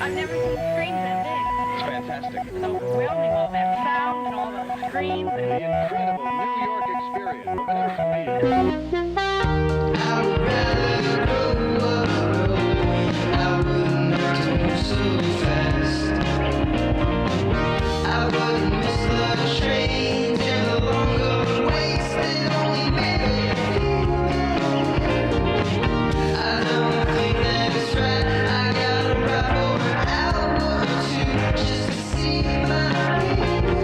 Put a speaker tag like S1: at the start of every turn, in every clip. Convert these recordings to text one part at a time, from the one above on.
S1: I've never seen screens that big.
S2: It's fantastic.
S1: It's overwhelming, all that sound and all those screens.
S2: The incredible New York experience will never be.
S3: I would rather grow up, I wouldn't have to move so fast. I wouldn't miss the trains and the longer waits that only made me feel. I don't think that it's right. I gotta ride for an hour or two just to see my baby.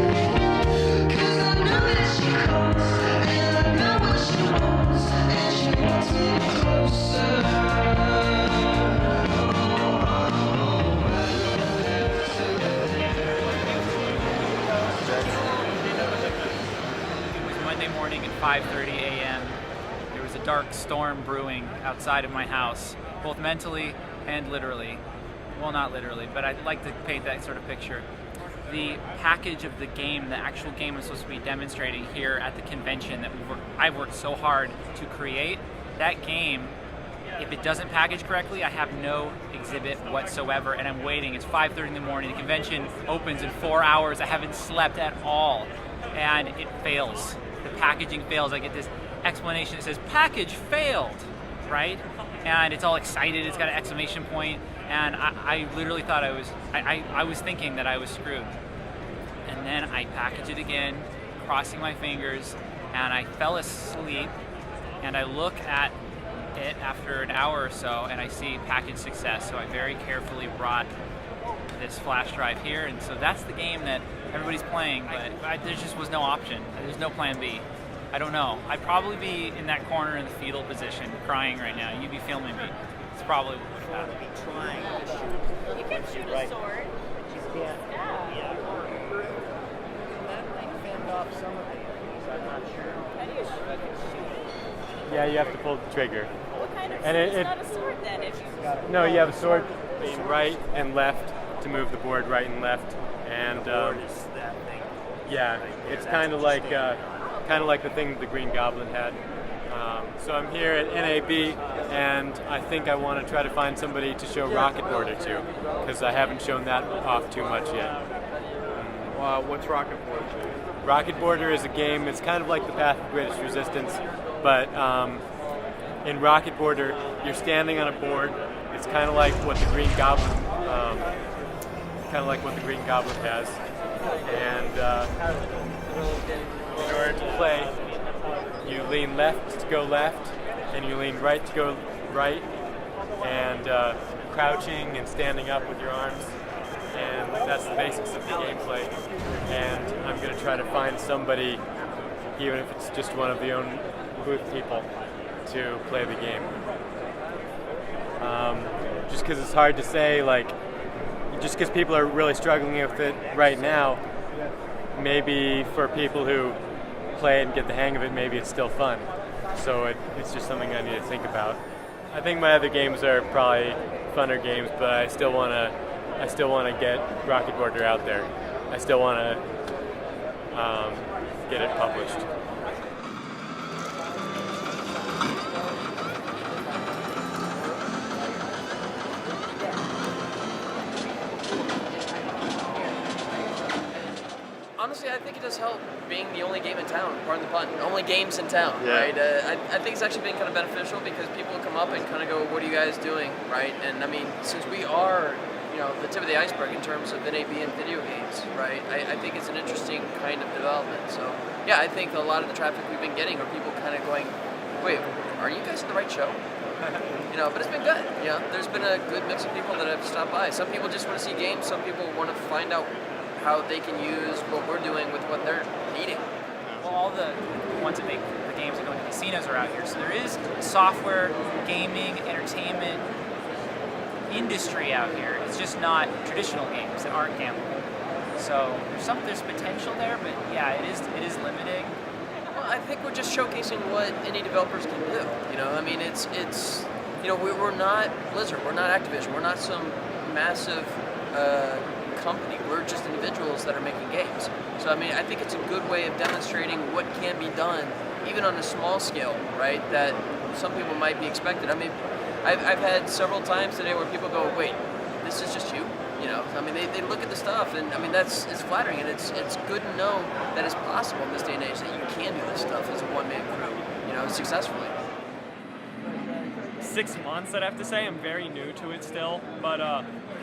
S3: 'Cause I know that she calls and I know what she wants and she wants me closer.
S4: It was Monday morning at 5:30 a.m. There was a dark storm brewing outside of my house, both mentally and literally. Well, not literally, but I'd like to paint that sort of picture. The package of the game, the actual game I'm supposed to be demonstrating here at the convention that I've worked so hard to create, that game, if it doesn't package correctly, I have no exhibit whatsoever, and I'm waiting. It's 5:30 in the morning. The convention opens in 4 hours. I haven't slept at all, and it fails. The packaging fails. I get this explanation that says, package failed, right? And it's all excited. It's got an exclamation point, and I literally thought I was thinking that I was screwed. And then I package it again, crossing my fingers, and I fell asleep, and I look at it after an hour or so, and I see package success. So I very carefully brought this flash drive here, and so that's the game that everybody's playing, but there just was no option. There's no plan B. I don't know. I'd probably be in that corner in the fetal position, crying right now. You'd be filming me. It's probably what would happen.
S1: You can shoot a sword.
S5: Yeah.
S1: Yeah.
S5: That thing fend off some of these. I'm not sure.
S1: How do you shoot?
S6: Yeah, you have to pull the trigger.
S1: What kind of
S6: And
S1: sword?
S6: it-
S1: It's not a sword then. If you
S6: No, you have a sword right and left to move the board right and left, and yeah, it's kind of like the thing that the Green Goblin had. So I'm here at NAB, and I think I want to try to find somebody to show Rocket Border to, because I haven't shown that off too much yet.
S2: What's Rocket Border?
S6: Rocket Border is a game. It's kind of like the Path of Greatest Resistance, but in Rocket Border, you're standing on a board. It's kind of like what the Green Goblin, has. And in order to play, you lean left to go left, and you lean right to go right, and crouching and standing up with your arms. And that's the basics of the gameplay. And I'm going to try to find somebody, even if it's just one of the own booth people, to play the game. Just because it's hard to say, just because people are really struggling with it right now, maybe for people who play it and get the hang of it, maybe it's still fun. So it's just something I need to think about. I think my other games are probably funner games, but I still want to get Rocket Border out there. I still want to get it published.
S7: Honestly, I think it does help being the only game in town, pardon the pun, only games in town,
S6: Yeah.
S7: right? I think it's actually been kind of beneficial because people come up and kind of go, what are you guys doing, right? And I mean, since we are, the tip of the iceberg in terms of NAB and video games, right? I think it's an interesting kind of development. So, yeah, I think a lot of the traffic we've been getting are people kind of going, wait, are you guys at the right show? But it's been good. There's been a good mix of people that have stopped by. Some people just want to see games. Some people want to find out how they can use what we're doing with what they're needing.
S4: Well, all the ones that make the games that go into casinos are out here. So there is software, gaming, entertainment industry out here. It's just not traditional games that aren't gambling. So there's potential there, but yeah, it is limiting.
S7: Well, I think we're just showcasing what indie developers can do. We're not Blizzard, we're not Activision, we're not some massive company. We're just individuals that are making games. So I think it's a good way of demonstrating what can be done, even on a small scale, right? That some people might be expected. I've had several times today where people go, "Wait, this is just you? You know, I mean, they look at the stuff, and I mean, it's flattering, and it's good to know that it's possible in this day and age that you can do this stuff as a one-man crew, you know, successfully.
S8: 6 months, I'd have to say. I'm very new to it still, but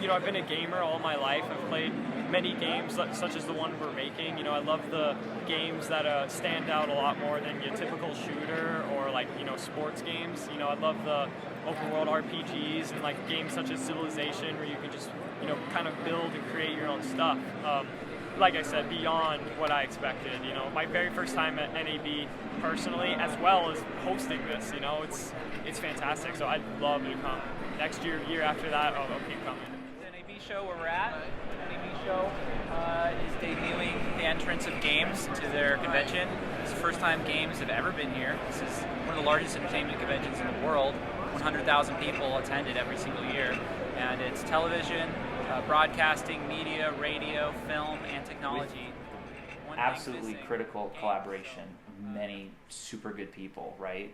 S8: you know, I've been a gamer all my life. I've played many games such as the one we're making. You know, I love the games that stand out a lot more than your typical shooter or like, you know, sports games. You know, I love the open world RPGs and like games such as Civilization where you can just, you know, kind of build and create your own stuff. Like I said, beyond what I expected. You know, my very first time at NAB personally, as well as hosting this, you know, it's fantastic. So I'd love to come next year, year after that. I'll keep coming.
S4: The NAB show where we're at. The NAB show is debuting the entrance of games to their convention. It's the first time games have ever been here. This is one of the largest entertainment conventions in the world. 100,000 people attended every single year, and it's television, broadcasting, media, radio, film, and technology. One thing
S9: Absolutely
S4: missing,
S9: critical
S4: games.
S9: collaboration of many super good people, right?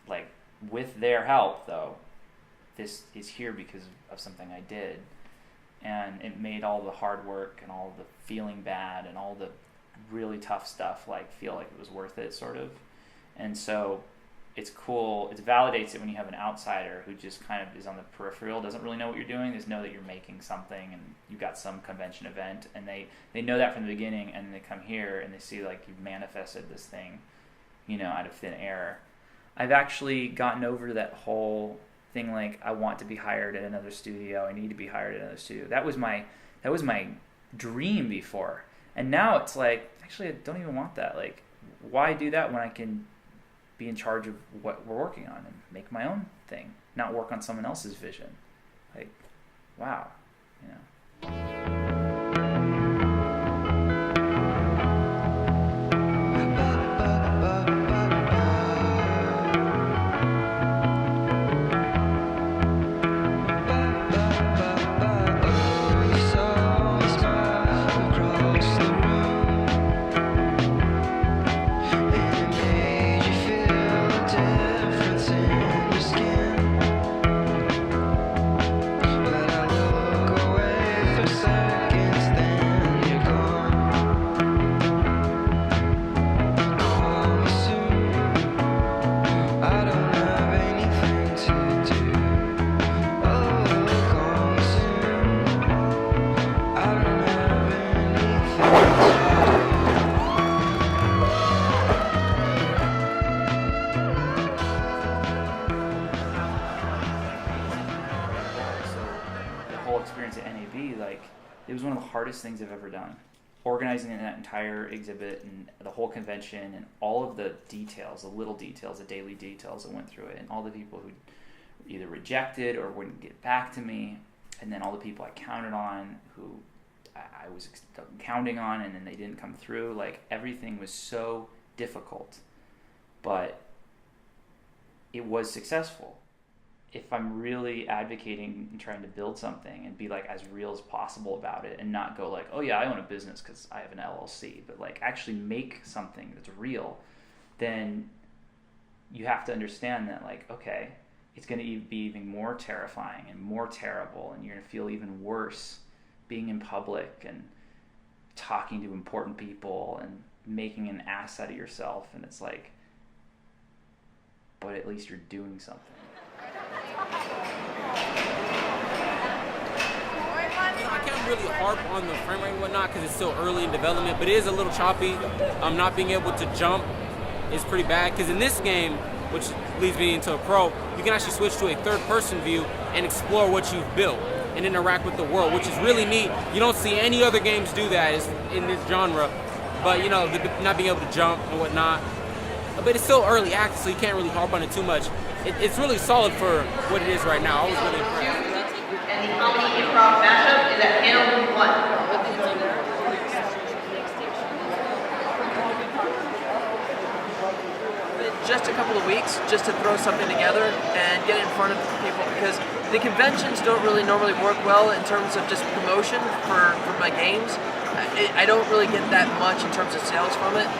S9: Like, with their help, though, this is here because of something I did. And it made all the hard work and all the feeling bad and all the really tough stuff like feel like it was worth it, sort of. And so it's cool. It validates it when you have an outsider who just kind of is on the peripheral, doesn't really know what you're doing. They just know that you're making something and you've got some convention event, and they know that from the beginning, and they come here and they see like you've manifested this thing, you know, out of thin air. I've actually gotten over that whole thing like I want to be hired at another studio, I need to be hired at another studio. That was my dream before. And now it's like, actually I don't even want that. Like, why do that when I can be in charge of what we're working on and make my own thing, not work on someone else's vision? Like, wow, you know. Experience at NAB, like, it was one of the hardest things I've ever done. Organizing that entire exhibit and the whole convention and all of the details, the little details, the daily details that went through it, and all the people who either rejected or wouldn't get back to me, and then all the people I counted on who I was counting on and then they didn't come through. Like, everything was so difficult, but it was successful. If I'm really advocating and trying to build something and be like as real as possible about it and not go like, oh yeah, I own a business because I have an LLC, but like actually make something that's real, then you have to understand that like, okay, it's going to be even more terrifying and more terrible, and you're going to feel even worse being in public and talking to important people and making an ass out of yourself. And it's like, but at least you're doing something.
S10: I can't really harp on the frame rate and whatnot because it's still early in development, but it is a little choppy. Not being able to jump is pretty bad because in this game, which leads me into a pro, you can actually switch to a third-person view and explore what you've built and interact with the world, which is really neat. You don't see any other games do that in this genre, but you know, not being able to jump and whatnot. But it's still early access, so you can't really harp on it too much. It's really solid for what it is right now. I was really impressed.
S11: And the comedy improv mashup is at panel 1.
S7: Just a couple of weeks just to throw something together and get it in front of people, because the conventions don't really normally work well in terms of just promotion for my games. I don't really get that much in terms of sales from it,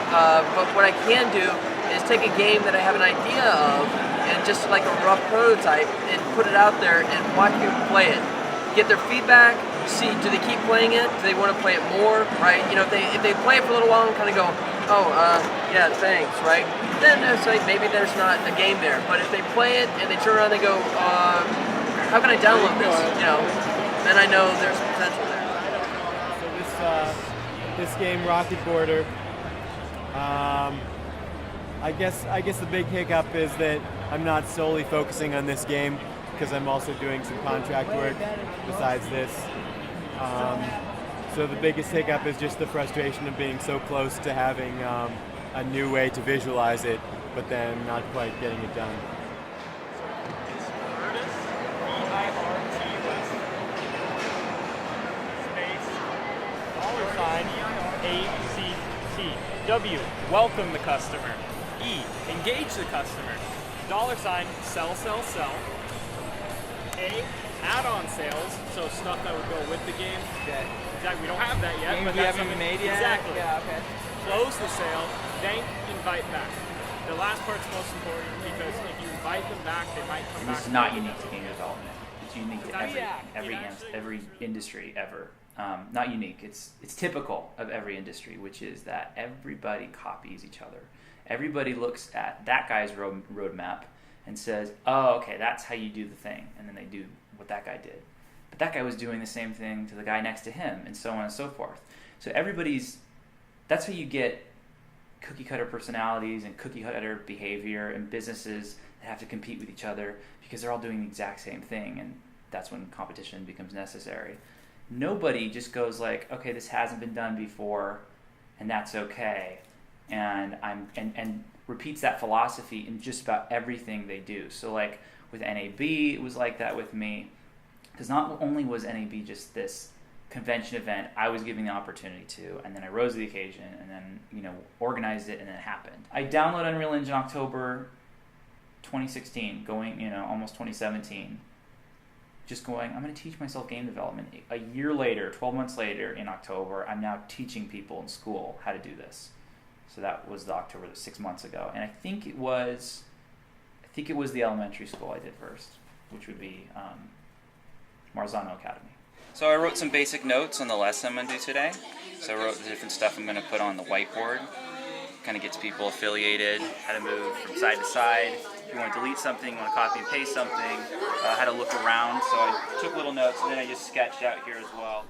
S7: but what I can do is take a game that I have an idea of and just like a rough prototype and put it out there and watch people play it. Get their feedback, see, do they keep playing it? Do they want to play it more, right? You know, if they play it for a little while and kind of go, oh, yeah, thanks, right? Then it's like maybe there's not a game there. But if they play it and they turn around and go, how can I download this? You know, then I know there's potential there.
S6: So this game, Rocket Border, I guess the big hiccup is that I'm not solely focusing on this game because I'm also doing some contract work besides this. So the biggest hiccup is just the frustration of being so close to having a new way to visualize it, but then not quite getting it done.
S8: $ACT. W, welcome the customer. E, engage the customer. $, sell, sell, sell. A, add-on sales, so stuff that would go with the game.
S5: Okay.
S8: Exactly, we don't have that yet.
S5: Games
S8: but
S5: we
S8: that's
S5: haven't
S8: something-
S5: made yet?
S8: Exactly.
S5: Yeah, okay.
S8: Close the sale, thank, invite back. The last part's most important because if you invite them back, they might come back.
S9: This is not unique to game development. It's unique to every industry ever. Not unique. It's typical of every industry, which is that everybody copies each other. Everybody looks at that guy's roadmap and says, "Oh, okay, that's how you do the thing," and then they do what that guy did. But that guy was doing the same thing to the guy next to him, and so on and so forth. So that's how you get cookie cutter personalities and cookie cutter behavior and businesses that have to compete with each other because they're all doing the exact same thing, and that's when competition becomes necessary. Nobody just goes like, okay, this hasn't been done before, and that's okay, and repeats that philosophy in just about everything they do. So like with NAB, it was like that with me, because not only was NAB just this convention event I was giving the opportunity to, and then I rose to the occasion, and then organized it, and then it happened. I downloaded Unreal Engine October 2016, going almost 2017. Just going, I'm going to teach myself game development. A year later, 12 months later, in October, I'm now teaching people in school how to do this. So that was the October, 6 months ago, and I think it was the elementary school I did first, which would be Marzano Academy. So I wrote some basic notes on the lesson I'm going to do today. So I wrote the different stuff I'm going to put on the whiteboard. Kind of gets people affiliated, how to move from side to side. If you want to delete something, you want to copy and paste something, how to look around. So I took little notes, and then I just sketched out here as well.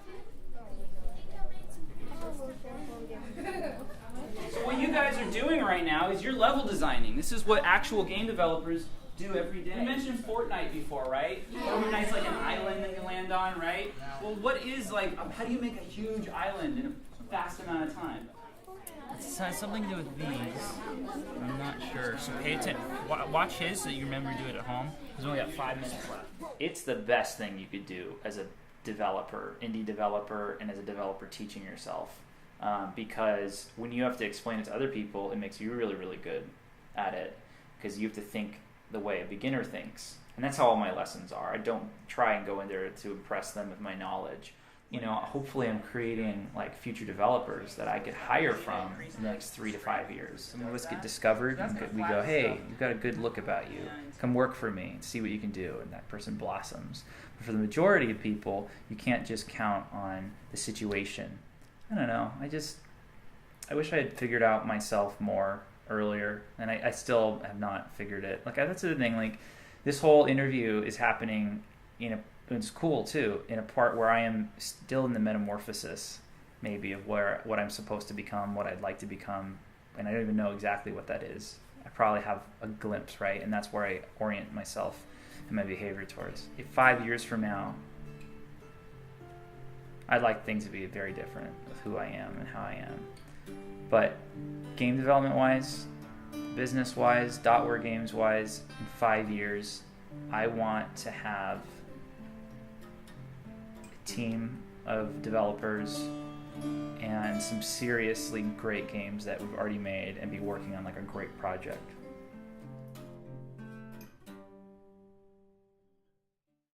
S9: So what you guys are doing right now is you're level designing. This is what actual game developers do every day. You mentioned Fortnite before, right? Fortnite's like an island that you land on, right? Well, what is how do you make a huge island in a fast amount of time?
S12: It has something to do with these. I'm not sure. So pay attention. Watch his so you remember to do it at home. Because we only got 5 minutes left.
S9: It's the best thing you could do as a developer, indie developer, and as a developer teaching yourself. Because when you have to explain it to other people, it makes you really, really good at it. Because you have to think the way a beginner thinks. And that's how all my lessons are. I don't try and go in there to impress them with my knowledge. Hopefully I'm creating future developers that I could hire from in the next 3 to 5 years. Some of us get discovered and we go, hey, you've got a good look about you. Come work for me and see what you can do. And that person blossoms. But for the majority of people, you can't just count on the situation. I don't know. I wish I had figured out myself more earlier. And I still have not figured it. That's the thing. This whole interview is happening it's cool too, in a part where I am still in the metamorphosis, maybe, of what I'm supposed to become, what I'd like to become, and I don't even know exactly what that is. I probably have a glimpse, right? And that's where I orient myself and my behavior towards. If 5 years from now, I'd like things to be very different with who I am and how I am. But game development-wise, business-wise, Dotware Games-wise, in 5 years, I want to have team of developers and some seriously great games that we've already made and be working on a great project.